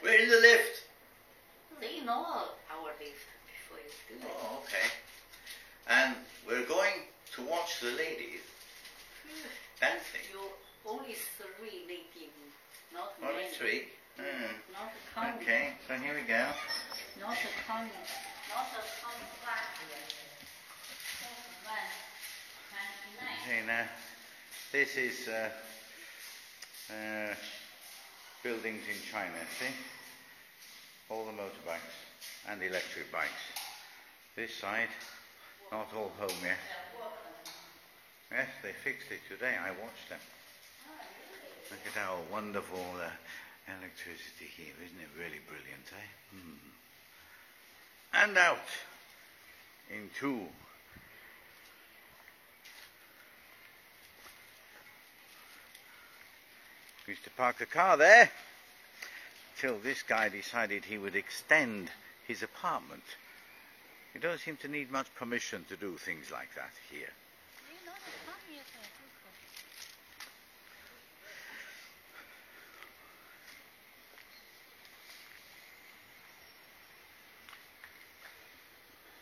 We're in the lift. They know our lift before you do it. Oh, okay. And we're going to watch the ladies dancing. You only 3 ladies, not Only many. 3? Not counting. Okay, so here we go. Not counting. Not counting back yet. Okay, now this is buildings in China, see? All the motorbikes and electric bikes. This side, not all home yet. Yes, they fixed it today, I watched them. Look at how wonderful electricity here, isn't it really brilliant, eh? And out into used to park the car there till this guy decided he would extend his apartment. You don't seem to need much permission to do things like that here.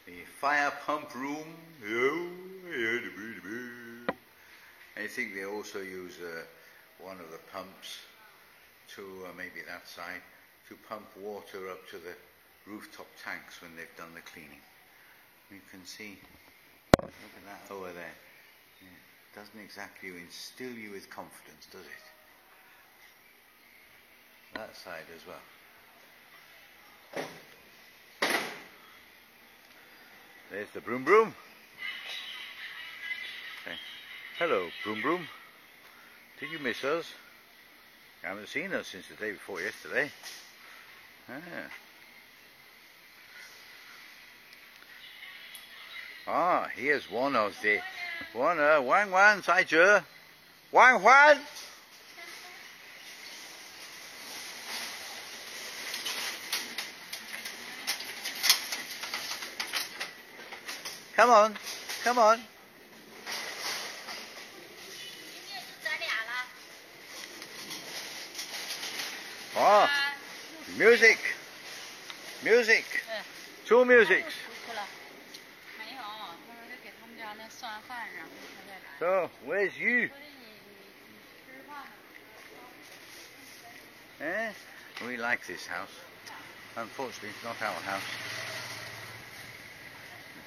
The fire pump room. I think they also use one of the pumps to, maybe that side, to pump water up to the rooftop tanks when they've done the cleaning. You can see, look at that over there. It doesn't exactly instill you with confidence, does it? That side as well. There's the broom broom. Okay. Hello, broom broom. Did you miss us? You haven't seen us since the day before yesterday. Here's one of the Wang Wan, 在这 Wang Huan. Come on, come on. Oh, music, music, 2 musics. So, where's you? We like this house. Unfortunately, it's not our house.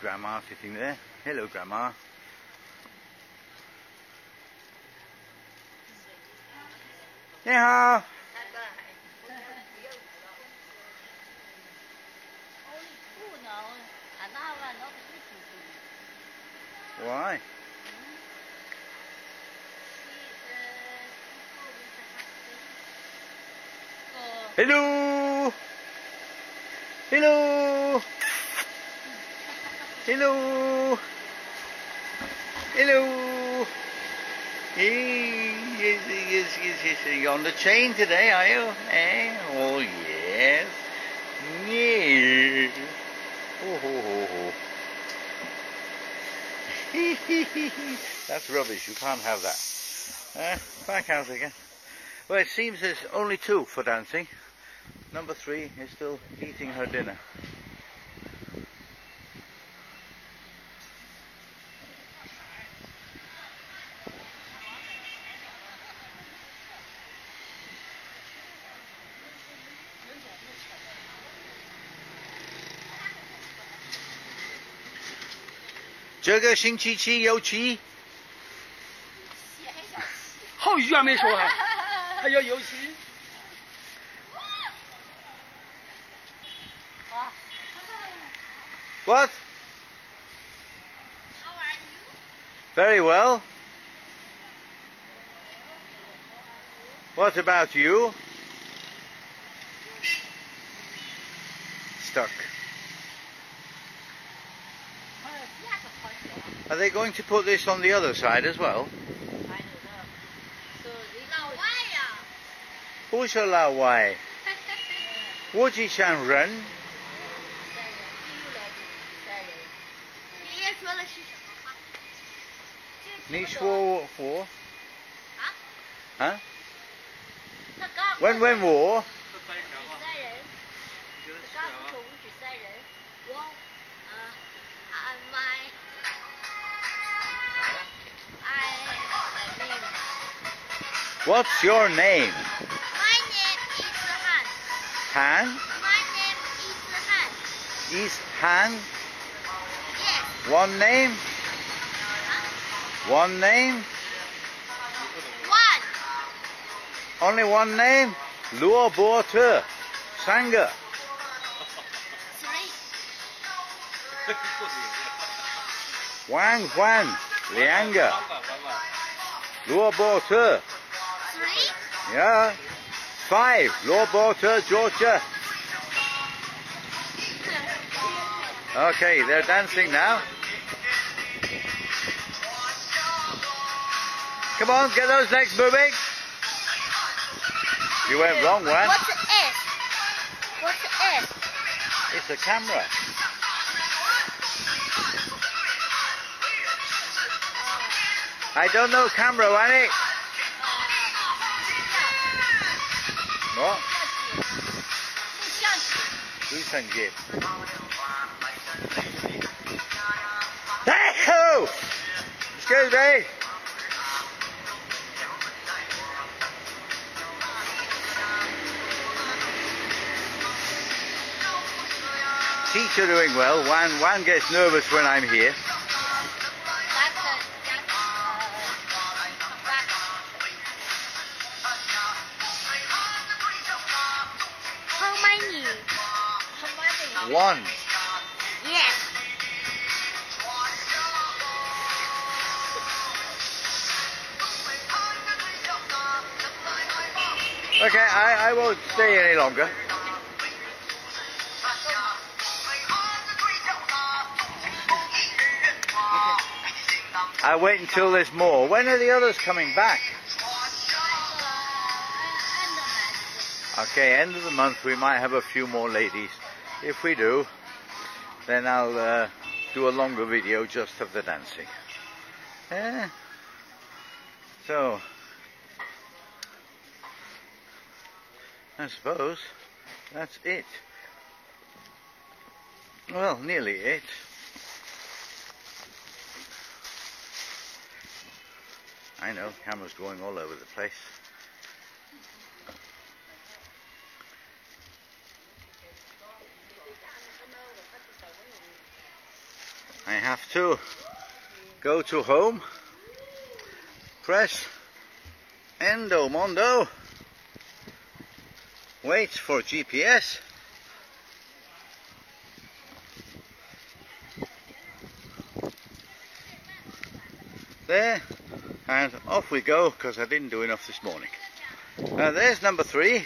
Grandma sitting there. Hello, Grandma. Yeah. Why? Hello. Hello. Hello. Hello. Yes. You're on the chain today, are you? Eh? Oh, yes. Yeah. Oh. That's rubbish. You can't have that. Back out again. Well, it seems there's only 2 for dancing. Number 3 is still eating her dinner.这个星期7有期。好语还没说啊，还要有期。What? How are you? Very well. What about you? Stuck. Are they going to put this on the other side as well? I don't know. So they老外呀。不是老外，我只想人。爷爷说的是什么话？你说我？啊？啊？他刚 When war? ？What's your name? My name is Han. Han? My name is Han. Is Han? Yes. One name? One name? One. Only one name? Luo Bo Te. Sanga. Three. Wang Huan. Lianga. Luo Bo Te. Three. Yeah. 5. Luo Bo Te, Georgia. Okay, they're dancing now. Come on, get those legs moving. You went wrong one. What's the S? What's the S? It's a camera. I don't know camera, Annie. What? 相机。录像机。Hey-ho! Excuse me. Teacher doing well. Wan gets nervous when I'm here. How many? How many? 1. Yes. Okay, I won't stay any longer. I'll wait until there's more. When are the others coming back? Okay, end of the month we might have a few more ladies. If we do, then I'll do a longer video just of the dancing. Yeah. So, I suppose that's it. Well, nearly it. I know, camera's going all over the place. I have to go to home, press Endo Mondo, wait for GPS, there, and off we go, because I didn't do enough this morning. There's number 3.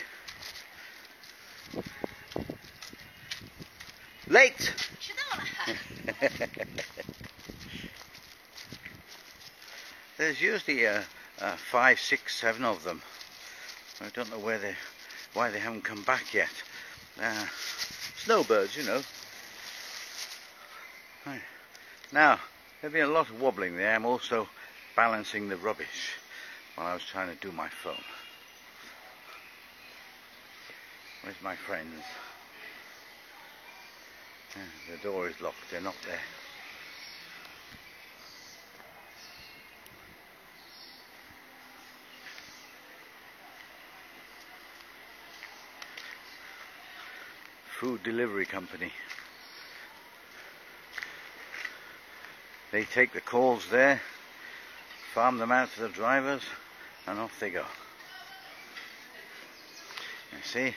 Late! There's usually 5, 6, 7 of them. I don't know why they haven't come back yet. Snowbirds, you know. Right. Now, there's been a lot of wobbling there. I'm also balancing the rubbish while I was trying to do my phone. Where's my friends? The door is locked, they're not there. Food delivery company. They take the calls there, farm them out to the drivers, and off they go. You see?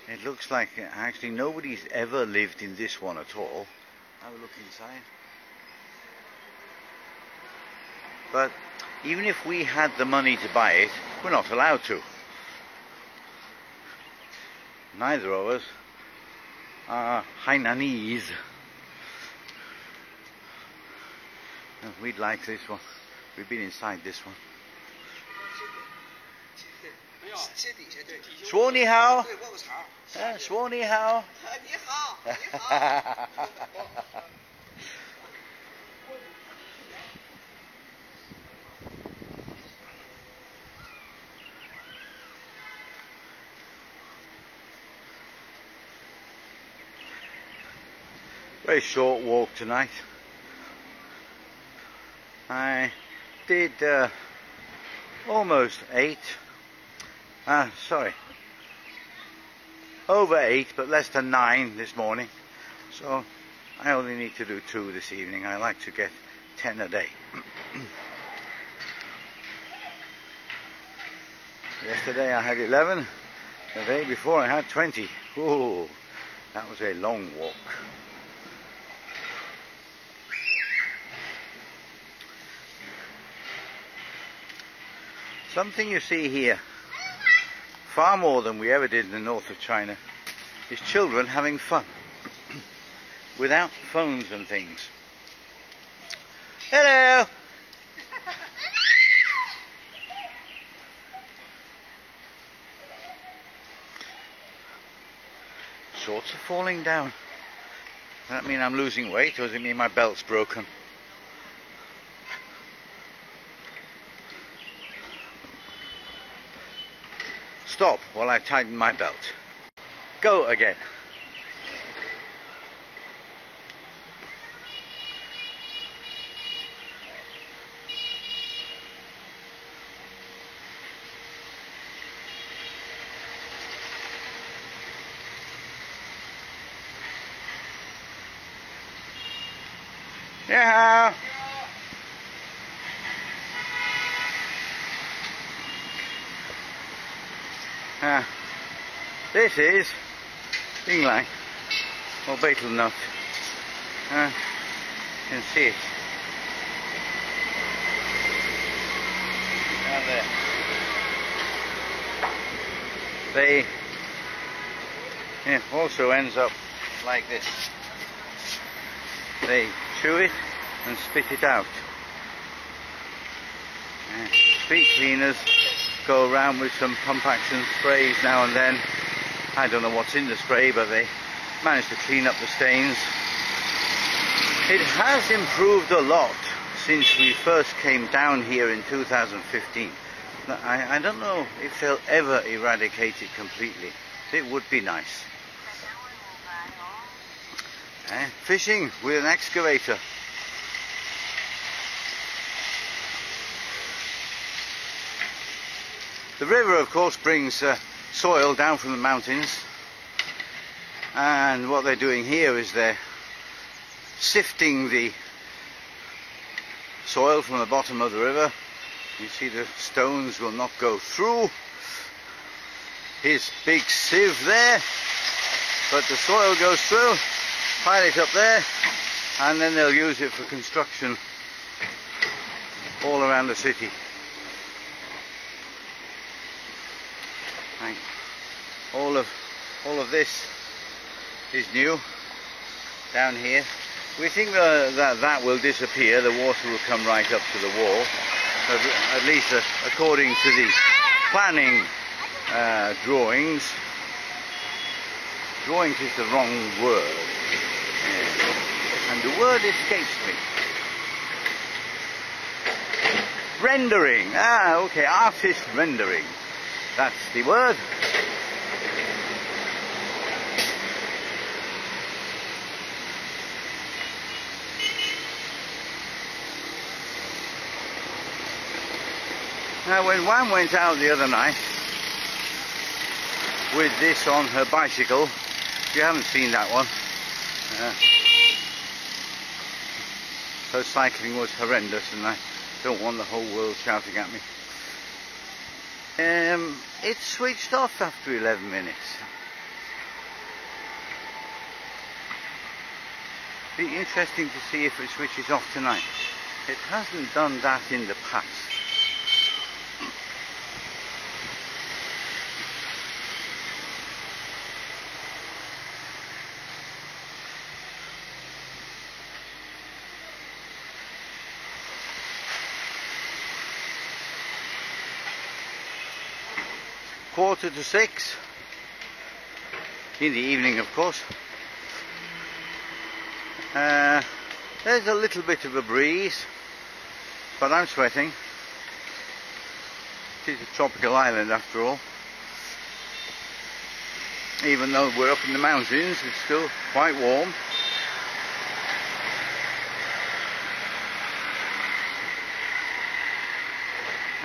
It looks like actually nobody's ever lived in this one at all. Have a look inside. But even if we had the money to buy it, we're not allowed to. Neither of us are Hainanese. We'd like this one. We've been inside this one. 说你好，说你好。你好，你好。Very short walk tonight. I did almost 8. Sorry. Over 8, but less than 9 this morning. So I only need to do 2 this evening. I like to get 10 a day. Yesterday I had 11. The day before I had 20. Ooh, that was a long walk. Something you see here, far more than we ever did in the north of China, is children having fun without phones and things. Hello! Shorts are falling down. Does that mean I'm losing weight, or does it mean my belt's broken? Stop while I tighten my belt. Go again. Yeah. This is Yinglang, or betel nut. You can see it. Down there. It also ends up like this. They chew it and spit it out. Street cleaners go around with some pump action sprays now and then. I don't know what's in the spray, but they manage to clean up the stains. It has improved a lot since we first came down here in 2015. I don't know if they'll ever eradicate it completely. It would be nice. Fishing with an excavator. The river, of course, brings soil down from the mountains, and what they're doing here is they're sifting the soil from the bottom of the river. You see the stones will not go through his big sieve there, but the soil goes through, pile it up there, and then they'll use it for construction all around the city. All of this is new down here. We think that will disappear. The water will come right up to the wall, at least according to the planning drawings. Drawings is the wrong word, and the word escapes me. Rendering. Okay, artist rendering. That's the word. Now, when Wan went out the other night with this on her bicycle, if you haven't seen that one, her cycling was horrendous, and I don't want the whole world shouting at me. It switched off after 11 minutes. Be interesting to see if it switches off tonight. It hasn't done that in the past. Quarter to 6 in the evening, of course. There's a little bit of a breeze, but I'm sweating. It is a tropical island after all. Even though we're up in the mountains, it's still quite warm.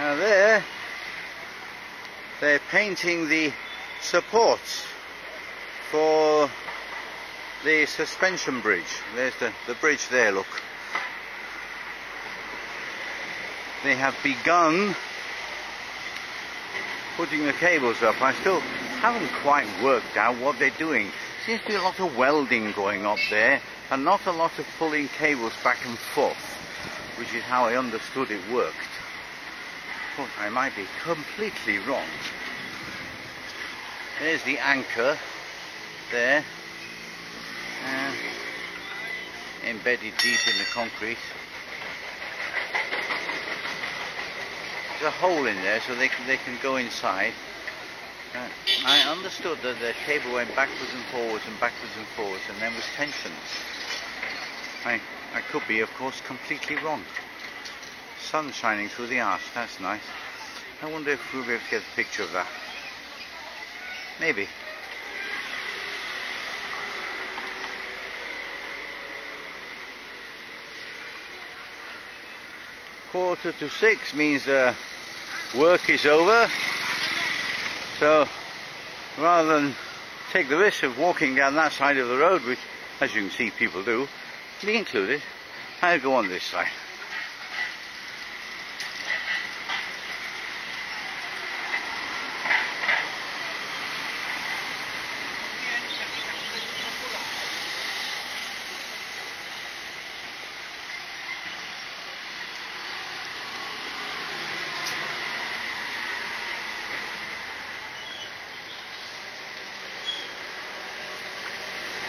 Now there, they're painting the supports for the suspension bridge. There's the bridge there, look. They have begun putting the cables up. I still haven't quite worked out what they're doing. Seems to be a lot of welding going up there and not a lot of pulling cables back and forth, which is how I understood it worked. But I might be completely wrong. There's the anchor there, embedded deep in the concrete. There's a hole in there so they can go inside. I understood that the cable went backwards and forwards and then was tensioned. I could be, of course, completely wrong. Sun shining through the arch, that's nice. I wonder if we'll be able to get a picture of that. Maybe. Quarter to 6 means work is over. So rather than take the risk of walking down that side of the road, which as you can see people do, me included, I'll go on this side.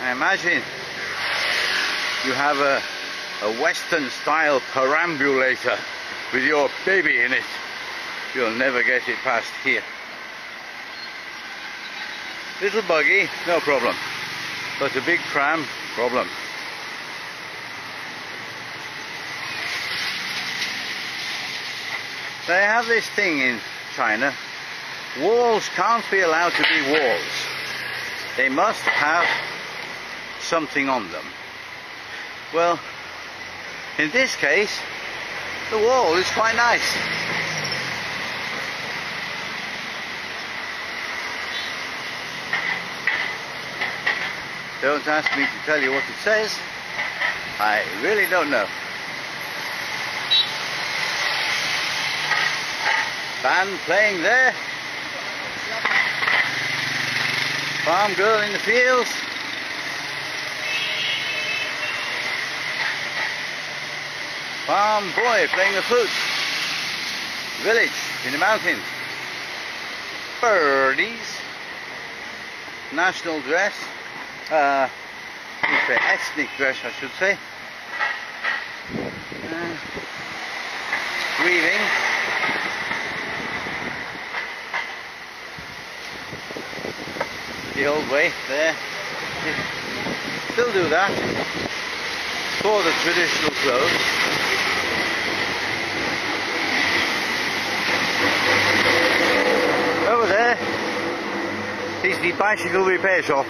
I imagine you have a Western style perambulator with your baby in it. You'll never get it past here. Little buggy, no problem. But a big pram, problem. They have this thing in China. Walls can't be allowed to be walls. They must have something on them. Well, in this case, the wall is quite nice. Don't ask me to tell you what it says. I really don't know. Band playing there. Farm girl in the fields. Farm boy playing the flute. Village in the mountains. Birdies. National dress. Ethnic dress, I should say. Weaving. The old way there. Still do that for the traditional clothes. Over there is the bicycle repair shop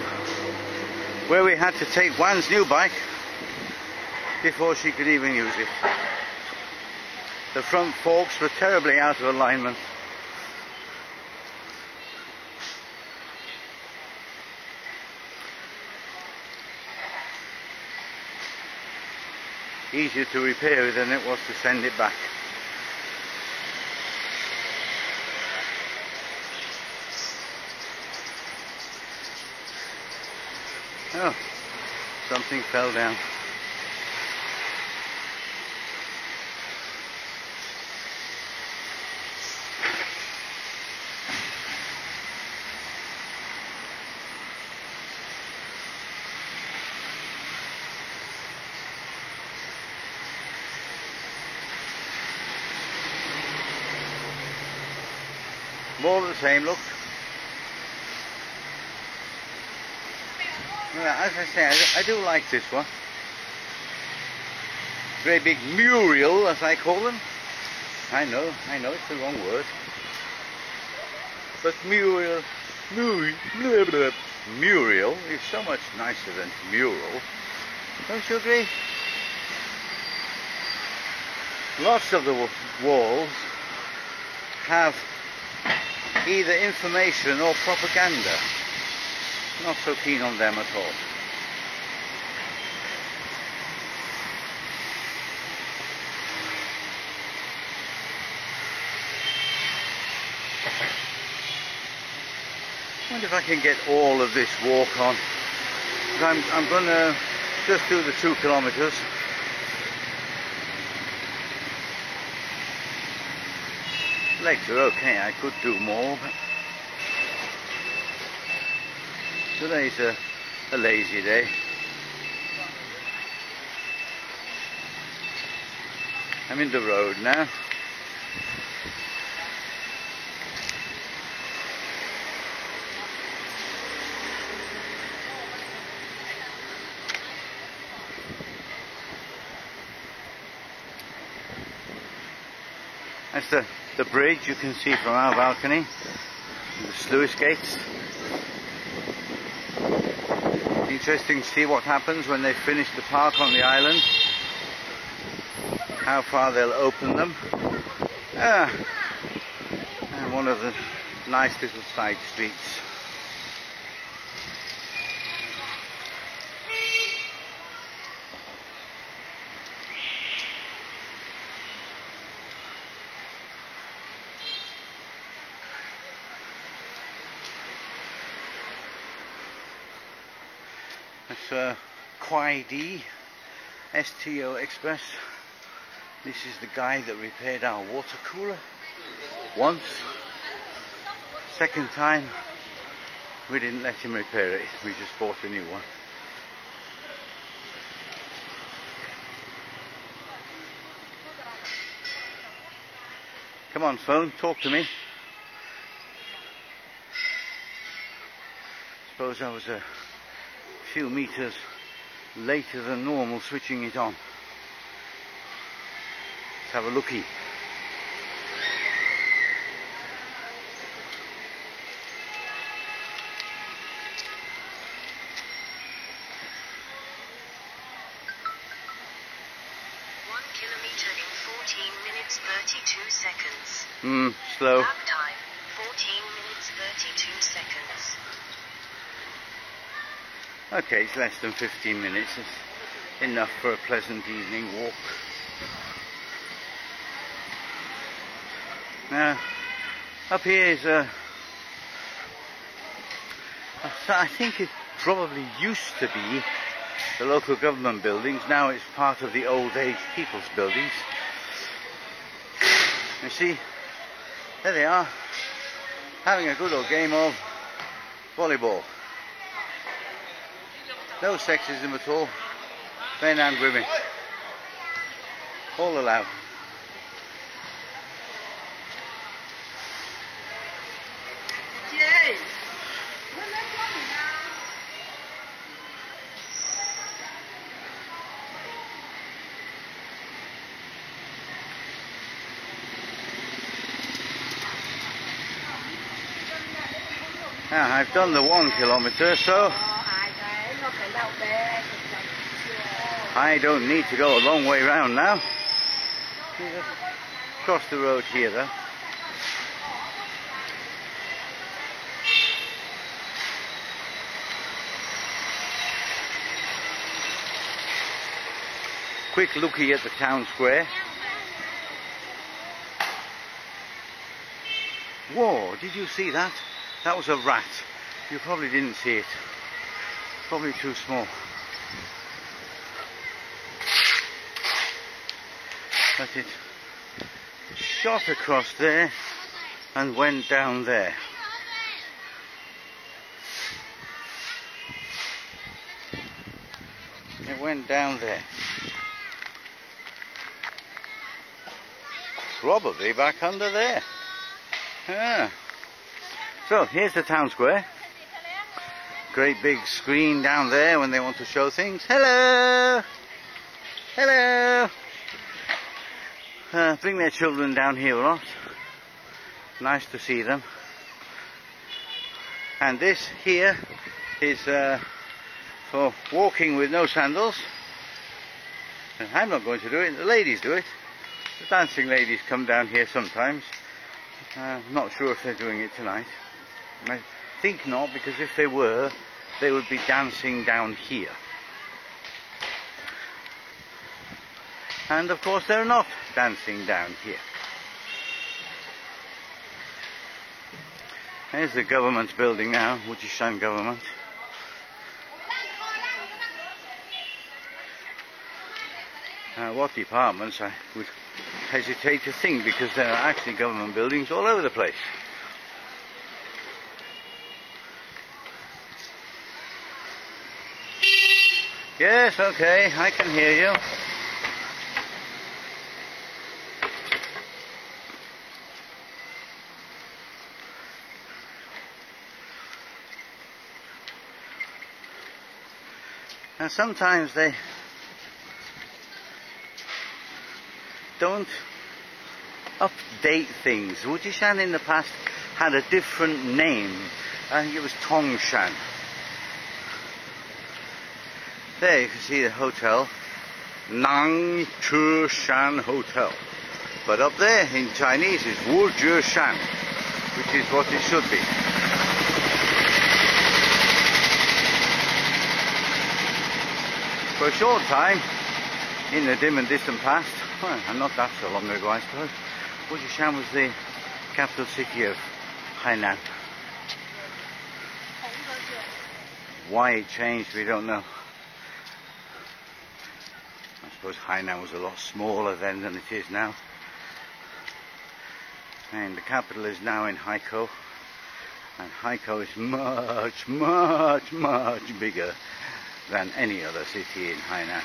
where we had to take Wan's new bike before she could even use it. The front forks were terribly out of alignment. Easier to repair it than it was to send it back. Oh, something fell down. More of the same, look. Well, as I say, I do like this one. Very big mural, as I call them. I know, it's the wrong word. But mural is so much nicer than mural. Don't you agree? Lots of the walls have either information or propaganda. Not so keen on them at all. I wonder if I can get all of this walk on. I'm going to just do the 2 kilometers. Legs are okay, I could do more, but today's a lazy day. I'm in the road now. That's the bridge you can see from our balcony, the sluice gates. Interesting to see what happens when they finish the park on the island, how far they'll open them. And one of the nice little side streets. That's Kwai D STO Express. This is the guy that repaired our water cooler once. Second time we didn't let him repair it, we just bought a new one. Come on phone, talk to me. Suppose I was a few meters later than normal switching it on. Let's have a looky. Slow. Lap time, 14 minutes 32 seconds. Okay, it's less than 15 minutes. It's enough for a pleasant evening walk. Now, up here is I think it probably used to be the local government buildings. Now it's part of the old age people's buildings. You see, there they are, having a good old game of volleyball. No sexism at all, men and women, all allowed. Now, I've done the 1 kilometer, so I don't need to go a long way round now. Cross the road here though. Quick looky at the town square. Whoa, did you see that? That was a rat. You probably didn't see it. Probably too small. But it shot across there and went down there. It went down there. Probably back under there. Yeah. So here's the town square. Great big screen down there when they want to show things. Hello! Hello! Bring their children down here a lot. Nice to see them. And this here is for walking with no sandals. And I'm not going to do it, the ladies do it. The dancing ladies come down here sometimes Not sure if they're doing it tonight. I think not, because if they were, they would be dancing down here. And of course they're not dancing down here. There's the government building now, Wujishan government. What departments, I would hesitate to think, because there are actually government buildings all over the place. Yes, okay, I can hear you. And sometimes they don't update things. Wujishan in the past had a different name. I think it was Tongshan. There you can see the hotel, Nangchushan Hotel. But up there in Chinese it's Wujishan, which is what it should be. For a short time, in the dim and distant past, well, and not that so long ago I suppose, Wujishan was the capital city of Hainan. Why it changed, we don't know. I suppose Hainan was a lot smaller then than it is now. And the capital is now in Haikou. And Haikou is much, much, much bigger than any other city in Hainan.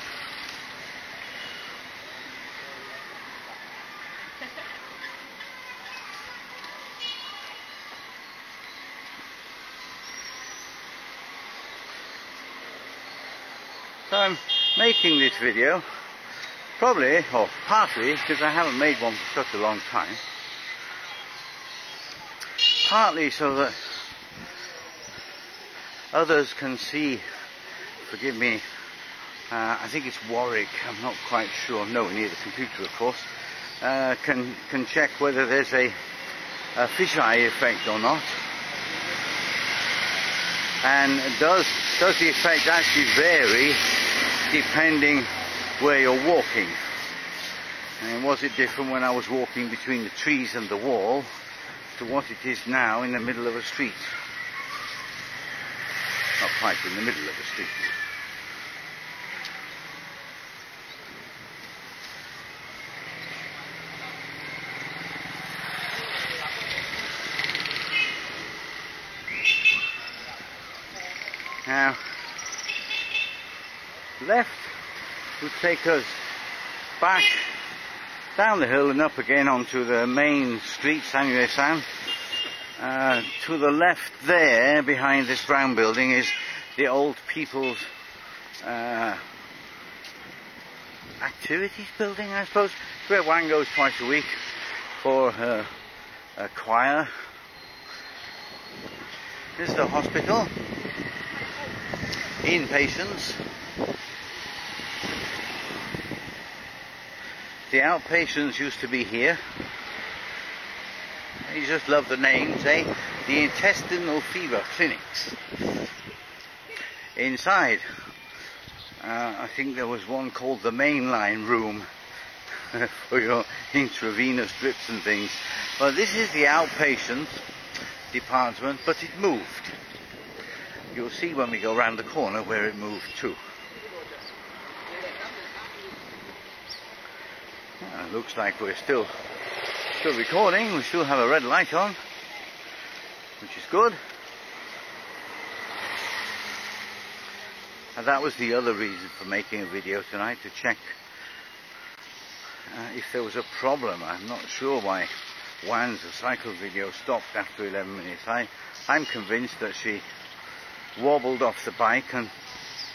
So I'm making this video probably, or partly, because I haven't made one for such a long time. Partly so that others can see, forgive me, I think it's Warwick, I'm not quite sure, nowhere near the computer of course, can check whether there's a fisheye effect or not. And does the effect actually vary depending where you're walking? And was it different when I was walking between the trees and the wall to what it is now in the middle of a street? Not quite in the middle of the street. Now, left would take us back down the hill and up again onto the main street, Sanyue-san. To the left there, behind this brown building, is the old people's activities building, I suppose. It's where Wang goes twice a week for a choir. This is the hospital. Inpatients. The outpatients used to be here. You just love the names, eh? The intestinal fever clinics. Inside, I think there was one called the mainline room for your intravenous drips and things. Well, this is the outpatient department, but it moved. You'll see when we go round the corner where it moved to. Looks like we're still recording. We still have a red light on, which is good. And that was the other reason for making a video tonight, to check if there was a problem. I'm not sure why Wan's cycle video stopped after 11 minutes. I'm convinced that she wobbled off the bike and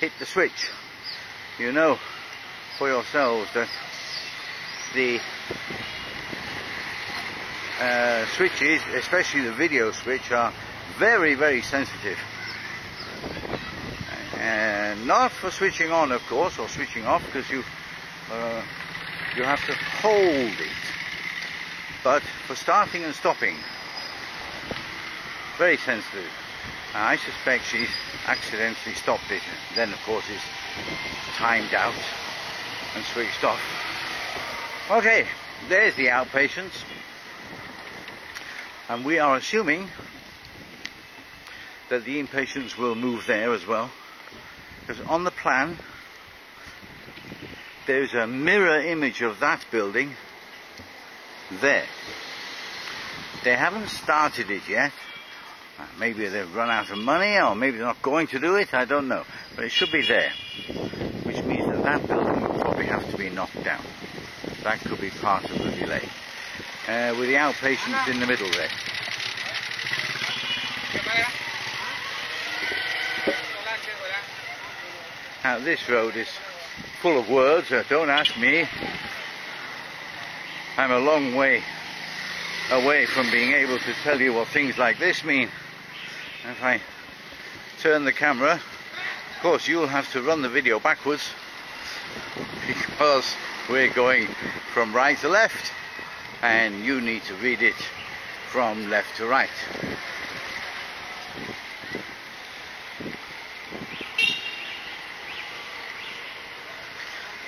hit the switch. You know for yourselves that the switches, especially the video switch, are very, very sensitive. Not for switching on, of course, or switching off, because you have to hold it. but for starting and stopping, very sensitive. I suspect she's accidentally stopped it, then of course it's timed out and switched off. Okay, there's the outpatients, and we are assuming that the inpatients will move there as well, because on the plan there's a mirror image of that building there. They haven't started it yet. Maybe they've run out of money, or maybe they're not going to do it, I don't know. But it should be there, which means that that building will probably have to be knocked down. That could be part of the delay. With the outpatients in the middle there. Now this road is full of words, don't ask me. I'm a long way away from being able to tell you what things like this mean. If I turn the camera, of course you'll have to run the video backwards, because we're going from right to left and you need to read it from left to right.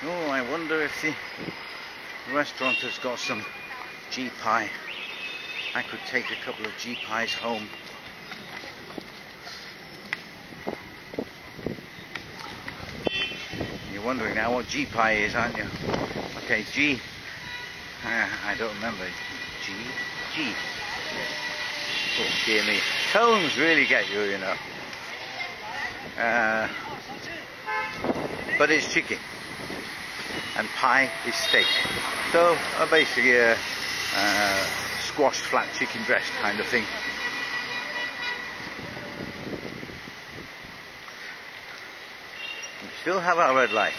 Oh, I wonder if the restaurant has got some G pie. I could take a couple of G pies home. You're wondering now what G pie is, aren't you? Okay, G. I don't remember. G. Oh dear me. Tones really get you, you know. But it's chicken. And pie is steak. So basically a squashed flat chicken breast kind of thing. We still have our red light.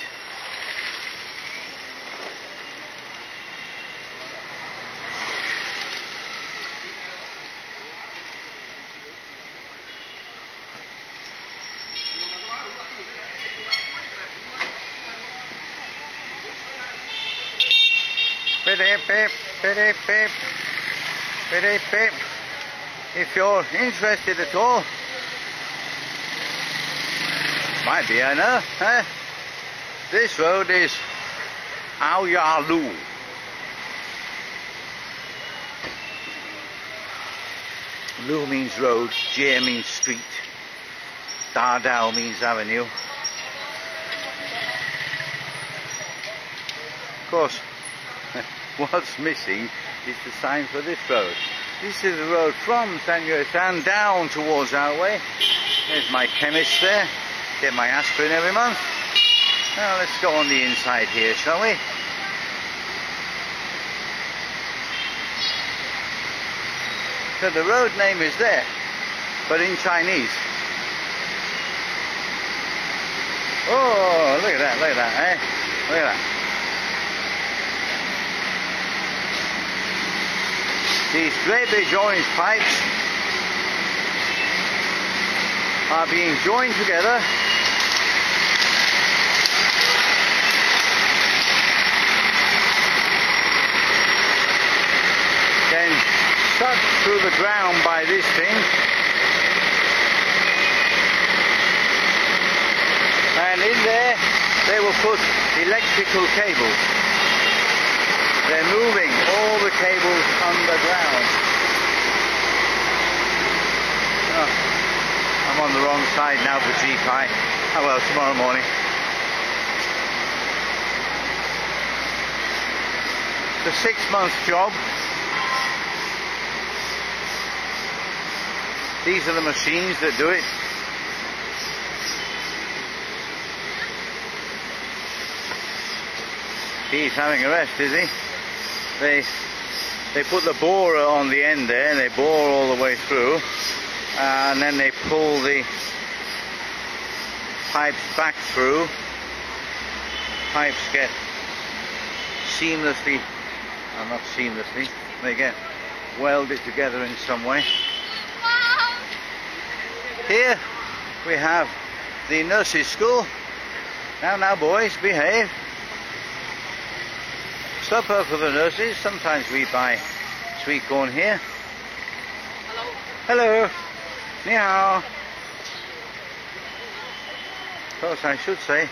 Beep. If you're interested at all, might be, I know. This road is Aoyalu. Lu means road, Jie means street, Da Dao means avenue. Of course, what's missing is the sign for this road. This is the road from San Yuan down towards our way. There's my chemist there. Get my aspirin every month. Now let's go on the inside here, shall we? So the road name is there, but in Chinese. Oh, look at that, eh? Look at that. These great big orange pipes are being joined together then sucked through the ground by this thing, and in there they will put electrical cables. They're moving all the cables underground. Oh, I'm on the wrong side now for G-Pi. Oh well, tomorrow morning. It's a 6-month job. These are the machines that do it. He's having a rest, is he? They put the borer on the end there, and they bore all the way through, and then they pull the pipes back through. Pipes get seamlessly, well, not seamlessly, they get welded together in some way. Here we have the nurses' school. Now boys, behave. Supper for the nurses. Sometimes we buy sweet corn here. Hello. Ni hao. Of course, I should say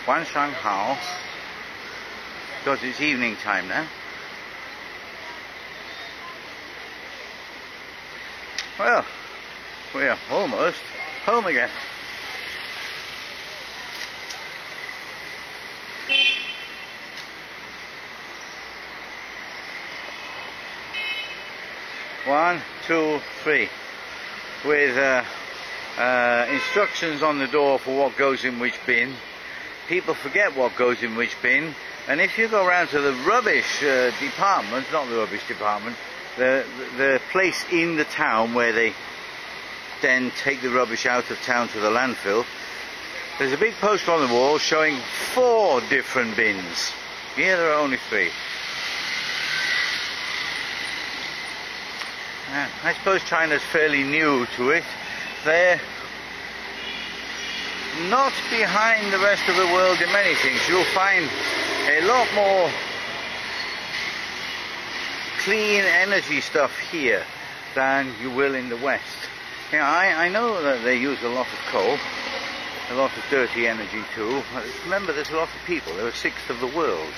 Wan Shang Hao, because it's evening time now. Well, we're almost home again. One, two, three. With instructions on the door for what goes in which bin. People forget what goes in which bin, and if you go around to the rubbish department, not the rubbish department, the place in the town where they then take the rubbish out of town to the landfill, there's a big poster on the wall showing 4 different bins. Here there are only 3. I suppose China's fairly new to it. They're not behind the rest of the world in many things. You'll find a lot more clean energy stuff here than you will in the West. Yeah, I know that they use a lot of coal, a lot of dirty energy too. Remember, there's a lot of people. They're 1/6 of the world.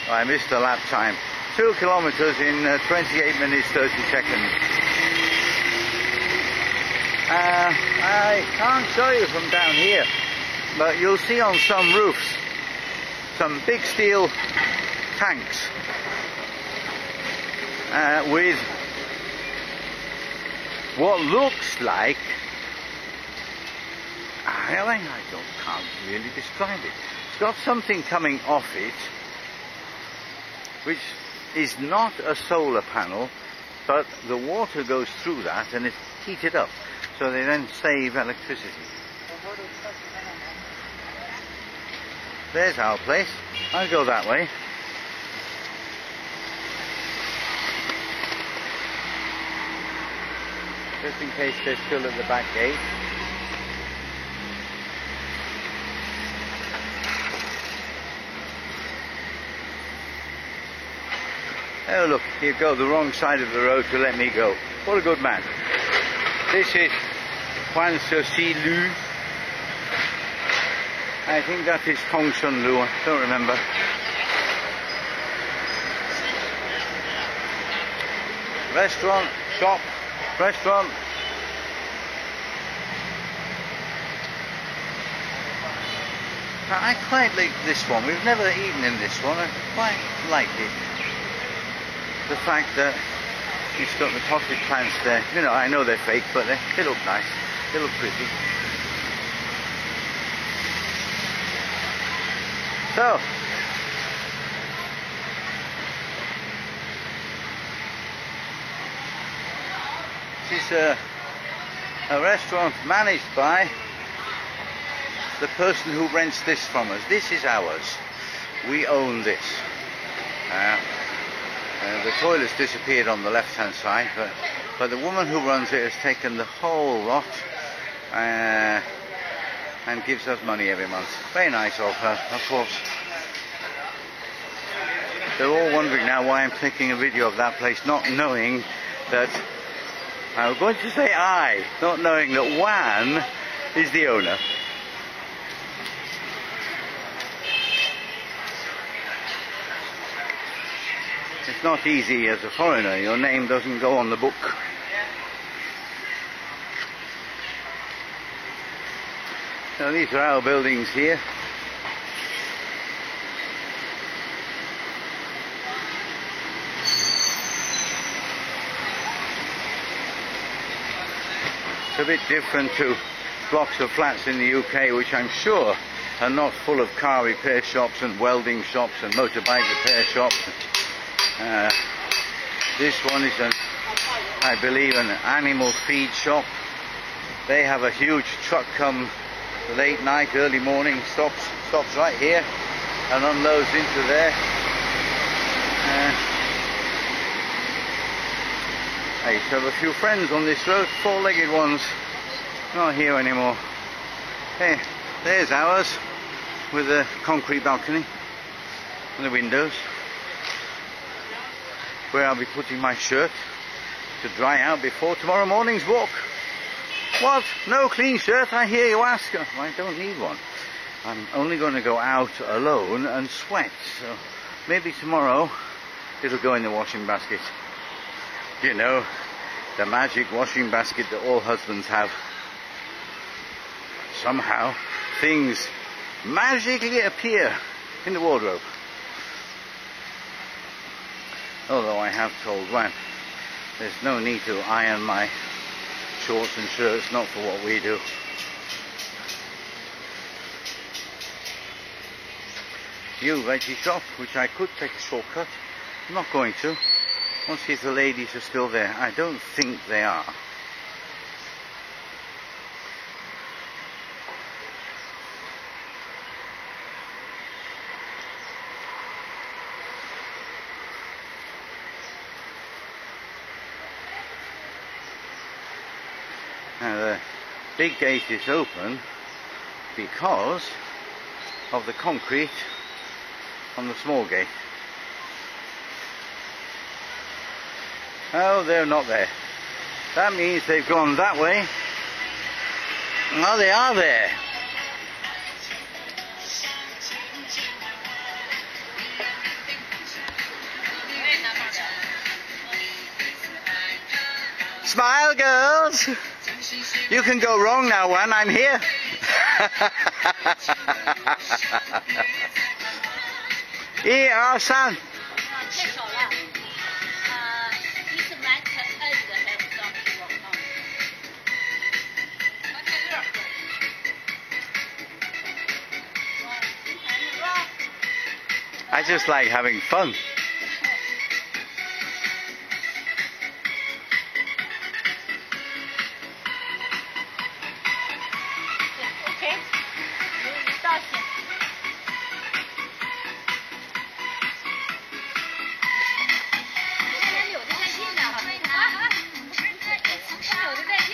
I missed the lap time. 2 kilometers in 28 minutes 30 seconds. I can't show you from down here, but you'll see on some roofs some big steel tanks with what looks like, I can't really describe it. It's got something coming off it which is not a solar panel, but the water goes through that and it's heated up, so they then save electricity. There's our place. I'll go that way. Just in case they're still at the back gate. Oh look, you go the wrong side of the road to let me go. What a good man. This is Huan Ceci Lu. I think that is Tong Shun Lu, I don't remember. Restaurant, shop, restaurant. I quite like this one. We've never eaten in this one. I quite like it. The fact that it's got the potted plants there. You know, I know they're fake, but they look nice. They look pretty. So, this is a restaurant managed by the person who rents this from us. This is ours. We own this. The toilet's disappeared on the left-hand side, but the woman who runs it has taken the whole lot and gives us money every month. Very nice of her, of course. They're all wondering now why I'm taking a video of that place, not knowing that, I'm going to say not knowing that Wan is the owner. It's not easy as a foreigner, your name doesn't go on the book. So these are our buildings here. It's a bit different to blocks of flats in the UK, which I'm sure are not full of car repair shops and welding shops and motorbike repair shops. This one is I believe an animal feed shop. They have a huge truck come late night, early morning, stops right here and unloads into there. I used to have a few friends on this road, 4-legged ones, not here anymore. Hey, There's ours with a concrete balcony and the windows, where I'll be putting my shirt to dry out before tomorrow morning's walk. What? No clean shirt, I hear you ask? I don't need one. I'm only going to go out alone and sweat, so maybe tomorrow it'll go in the washing basket. You know, the magic washing basket that all husbands have. Somehow things magically appear in the wardrobe. Although I have told Juan there's no need to iron my shorts and shirts, not for what we do. New veggie shop, which I could take a shortcut. I'm not going to. Let's see if the ladies are still there. I don't think they are. Now the big gate is open because of the concrete on the small gate. Oh, they're not there. That means they've gone that way. Oh, they are there. Smile, girls. You can go wrong now, Juan. I'm here. Here, our son. 太少了。你是买成2的还是装皮网帽？I just like having fun. OK，有道歉。扭的带劲呢，扭的带劲，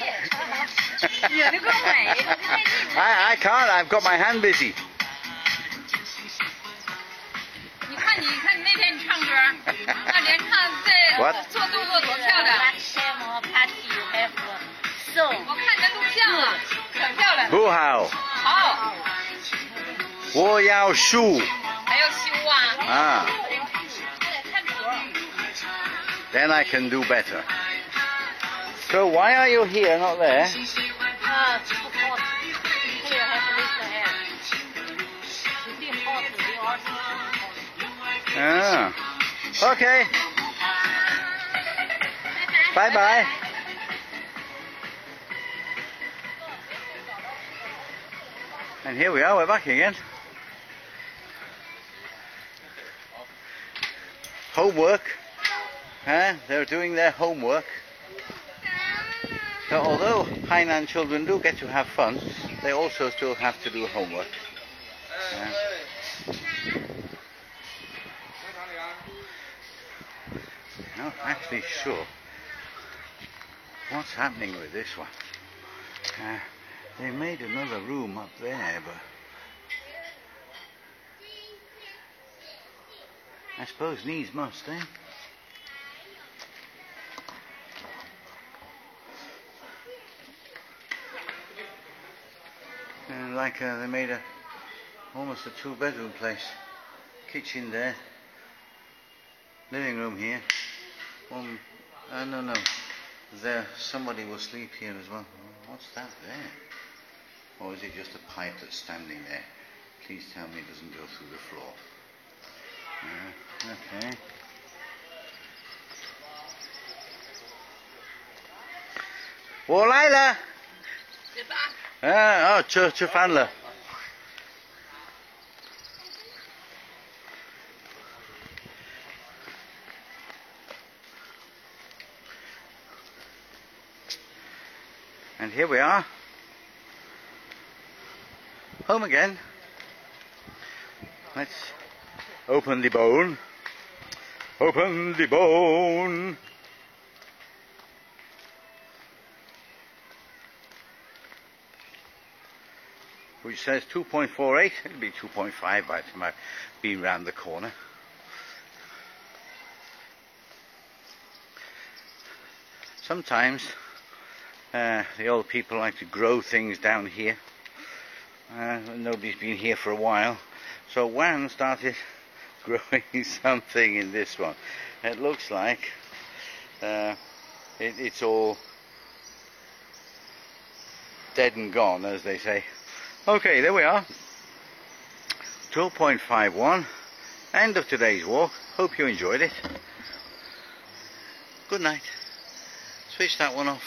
扭的够美，扭的带劲。I can't. I've got my hand busy. 你看你那天你唱歌，那连唱在做动作多漂亮。我看你的录像了，很漂亮。不好。好。我要修。还要修啊。啊。Then I can do better. So why are you here, not there? Ah. Okay. Bye bye. And here we are, we're back again. Homework. They're doing their homework. So although Hainan children do get to have fun, they also still have to do homework. I'm not actually sure what's happening with this one. They made another room up there, but I suppose needs must, eh? And like they made almost a 2-bedroom place. Kitchen there, living room here. No. There, somebody will sleep here as well. What's that there? Or is it just a pipe that's standing there? Please tell me it doesn't go through the floor. Okay. Wo lai le? 吃饭了。And here we are, home again. Let's open the bone. Open the bone. which says 2.48. It'll be 2.5 by the time I've been round the corner. Sometimes the old people like to grow things down here. Nobody's been here for a while, so Wan started growing something in this one. It looks like it's all dead and gone, as they say. Okay, there we are. 2.51. End of today's walk. Hope you enjoyed it. Good night. Switch that one off.